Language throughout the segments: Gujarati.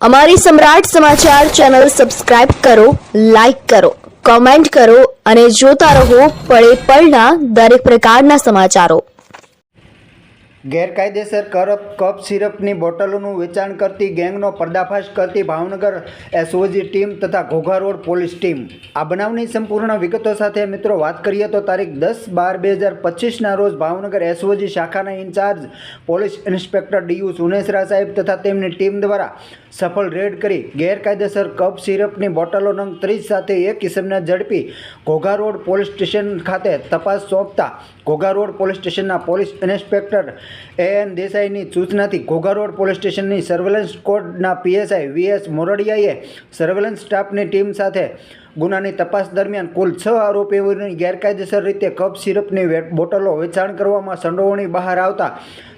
અમારી સમ્રાટ સમાચાર ચેનલ સબસ્ક્રાઇબ કરો, લાઇક કરો, કોમેન્ટ કરો અને જોતા રહો પળે પળના દરેક પ્રકારના સમાચારો। ગેરકાયદેસર કપ સિરપની બોટલોનું વેચાણ કરતી ગેંગનો પર્દાફાશ કરતી ભાવનગર એસઓજી ટીમ તથા ઘોઘા રોડ પોલીસ ટીમ। આ બનાવની સંપૂર્ણ વિગતો સાથે મિત્રો વાત કરીએ તો તારીખ 10/12/2025ના રોજ ભાવનગર એસઓજી શાખાના incharge police inspector D U Sunesara સાહેબ તથા તેમની ટીમ દ્વારા સફળ રેડ કરી ગેરકાયદેસર કપ સિરપની બોટલો નંગ 30 સાથે એક ઇસમને ઝડપી ઘોઘા રોડ પોલીસ સ્ટેશન ખાતે તપાસ સોંપતા ઘોઘા રોડ પોલીસ સ્ટેશનના પોલીસ ઇન્સ્પેક્ટર એએન દેસાઈની સૂચનાથી ઘોઘા રોડ પોલીસ સ્ટેશનની સર્વેલન્સ સ્ક્વોડના પીએસઆઈ વીએસ મોરડિયાએ સર્વેલન્સ સ્ટાફની ટીમ સાથે ગુનાની તપાસ દરમિયાન કુલ 6 આરોપીઓની ગેરકાયદેસર રીતે કપ સિરપની બોટલો વેચાણ કરવામાં સંડોવણી બહાર આવતા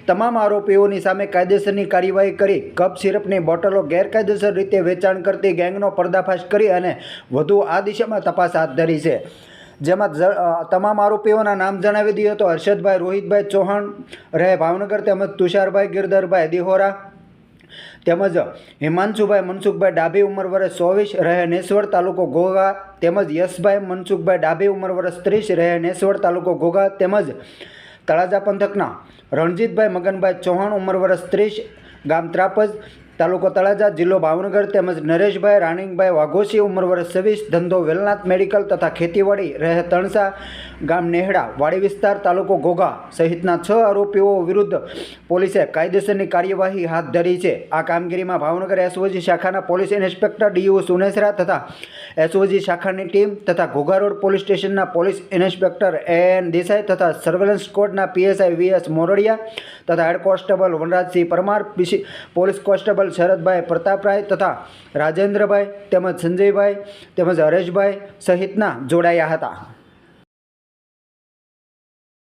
તમામ આરોપીઓની સામે કાયદેસરની કાર્યવાહી કરી કપ સિરપની બોટલો ગેરકાયદેસર રીતે વેચાણ કરતી ગેંગનો પર્દાફાશ કરી અને વધુ આ દિશામાં તપાસ હાથ ધરી છે। જેમાં તમામ આરોપીઓના નામ જણાવી દઈએ તો હર્ષદભાઈ રોહિતભાઈ ચૌહાણ રહે ભાવનગર તેમજ તુષારભાઈ ગિરધરભાઈ દિહોરા તેમજ હિમાંશુભાઈ મનસુખભાઈ ડાભી ઉંમર વર્ષ 24 રહે નેસવડ તાલુકો ઘોઘા તેમજ યશભાઈ મનસુખભાઈ ડાભી ઉંમર વર્ષ 30 રહે નેસવડ તાલુકો ઘોઘા તેમજ તળાજા પંથકના રણજીતભાઈ મગનભાઈ ચૌહાણ ઉંમર વર્ષ 30 ગામ ત્રાપજ તાલુકો તળાજા જિલ્લો ભાવનગર તેમજ નરેશભાઈ રાણીંગભાઈ વાઘોશી ઉંમર વર્ષ 26 ધંધો વેલનાથ મેડિકલ તથા ખેતીવાડી રહે તણસા ગામ નેહડા વાડી વિસ્તાર તાલુકો ઘોઘા સહિતના 6 આરોપીઓ વિરુદ્ધ પોલીસે કાયદેસરની કાર્યવાહી હાથ ધરી છે। આ કામગીરીમાં ભાવનગર એસઓજી શાખાના પોલીસ ઇન્સ્પેક્ટર ડીયુ સુનેસરા તથા એસઓજી શાખાની ટીમ તથા ઘોઘા રોડ પોલીસ સ્ટેશનના પોલીસ ઇન્સ્પેક્ટર એએન દેસાઈ તથા સર્વેલન્સ સ્ક્વોડના પીએસઆઈ વીએસ મોરડિયા તથા head constable Vanrajsinh Parmar police constable Sharadbhai Prataprai તથા રાજેન્દ્રભાઈ તેમજ સંજયભાઈ તેમજ હરેશભાઈ સહિતના જોડાયા હતા।